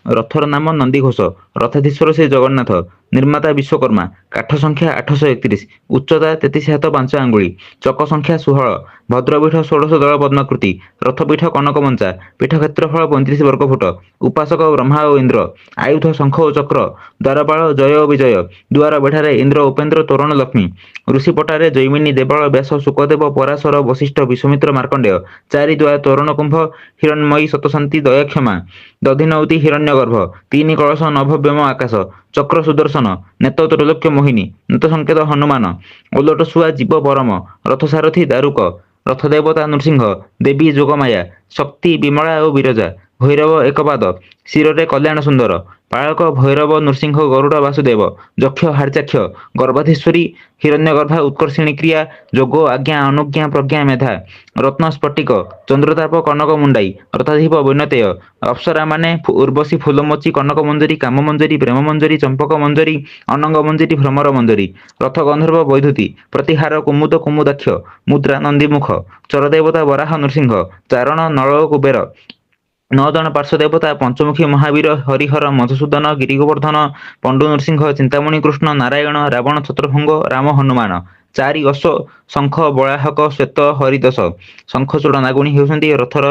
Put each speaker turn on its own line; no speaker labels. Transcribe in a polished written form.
ରଥର ନାମ ନନ୍ଦିଘୋଷ। ରଥାଧୀଶ୍ୱର ଶ୍ରୀ ଜଗନ୍ନାଥ। ନିର୍ମାତା ବିଶ୍ୱକର୍ମା। କାଠ ସଂଖ୍ୟା 831। ଉଚ୍ଚତା 33 ହାତ 5 ଆଙ୍ଗୁଳି। ଚକ ସଂଖ୍ୟା 16। ଭଦ୍ରପୀଠ 16 ଦଳ ପଦ୍ମାକୃତି। ରଥପୀଠ କନକମଞ୍ଚା। ପୀଠ କ୍ଷେତ୍ରଫଳ 35 ବର୍ଗଫୁଟ। ଉପାସକ ବ୍ରହ୍ମା ଓ ଇନ୍ଦ୍ର। ଆୟୁଧ ଶଙ୍ଖ ଓ ଚକ୍ର। ଦ୍ୱାରପାଳ ଜୟ ଓ ବିଜୟ। ଦୁଆର ବେଢ଼ାରେ ଇନ୍ଦ୍ର ଉପେନ୍ଦ୍ର ତୋରଣ ଲକ୍ଷ୍ମୀ। ଋଷିପଟାରେ ଜୈମିନୀ ଦେବଳ ବ୍ୟାସ ଶୁକଦେବ ପରାଶର ବଶିଷ୍ଠ ବିଶ୍ୱାମିତ୍ର ମାର୍କଣ୍ଡେୟ। ଚାରି ଦ୍ୱାର ତୋରଣ କୁମ୍ଭ ହିରଣ୍ମୟୀ ସତଶାନ୍ତୀ ଦୟାକ୍ଷମା। ଦଧିନଉତି ହିରଣ୍ୟଗର୍ଭ। ତିନି କଳସ ନଭ ବ୍ୟୋମ ଆକାଶ। ଚକ୍ର ସୁଦର୍ଶନ। ନେତ ତ୍ରୈଲୋକ୍ୟ ମୋହିନୀ। ନେତ ସଂକେତ ହନୁମାନ। ଓଲଟ ଶୁଆ ଜୀବ ପରମ। ରଥସାରଥି ଦାରୁକ। ରଥ ଦେବତା ନୃସିଂହ। ଦେବୀ ଯୋଗମାୟା। ଶକ୍ତି ବିମଳା ଓ ବିରଜା। ଭୈରବ ଏକପାଦ। ଶିରରେ କଲ୍ୟାଣ ସୁନ୍ଦର। ପାଳକ ଭୈରବ ନୃସିଂହ ଗରୁଡ଼ ବାସୁଦେବ। ଯକ୍ଷ ହାର୍ଯାକ୍ଷ। ଗର୍ଭାଧୀଶ୍ୱରୀ ହିରଣ୍ୟଗର୍ଭା ଉତ୍କର୍ଷିଣୀ କ୍ରିୟା। ଯୋଗ ଆଜ୍ଞା ଅନୁଜ୍ଞା ପ୍ରଜ୍ଞା ମେଧା। ରତ୍ନ ସ୍ଫଟିକ। ଚନ୍ଦ୍ରତାପ କନକ ମୁଣ୍ଡାଇ। ରଥାଧୀପ ବୈନତେୟ। ଅପ୍ସରାମାନେ ଉର୍ବଶୀ ଫୁଲମୋଚି କନକ ମଞ୍ଜରୀ କାମ ମଞ୍ଜରୀ ପ୍ରେମ ମଞ୍ଜରୀ ଚମ୍ପକ ମଞ୍ଜରୀ ଅନଙ୍ଗ ମଞ୍ଜରୀ ଭ୍ରମର ମଞ୍ଜରୀ। ରଥ ଗନ୍ଧର୍ବ ବୈଧୂତି। ପ୍ରତିହାର କୁମୁଦ କୁମୁଦାକ୍ଷ। ମୁଦ୍ରା ନନ୍ଦୀମୁଖ। ଚରଦେବତା ବରାହ ନୃସିଂହ। ଚାରଣ ନଳ ଓ କୁବେର। 9 ଜଣ ପାର୍ଶ୍ୱଦେବତା ପଞ୍ଚମୁଖୀ ମହାବୀର ହରିହର ମଧୁସୂଦନ ଗିରିଗୋବର୍ଦ୍ଧନ ପଣ୍ଡୁ ନୃସିଂହ ଚିନ୍ତାମଣି କୃଷ୍ଣ ନାରାୟଣ ରାବଣ ଛତ୍ରଭଙ୍ଗ ରାମ ହନୁମାନ। 4 ଅଶ୍ୱ ଶଙ୍ଖ ବଳାହକ ଶ୍ଵେତ ହରିଦଶ। ଶଙ୍ଖଚୂଡ଼ ନାଗୁଣୀ ହେଉଛନ୍ତି ରଥର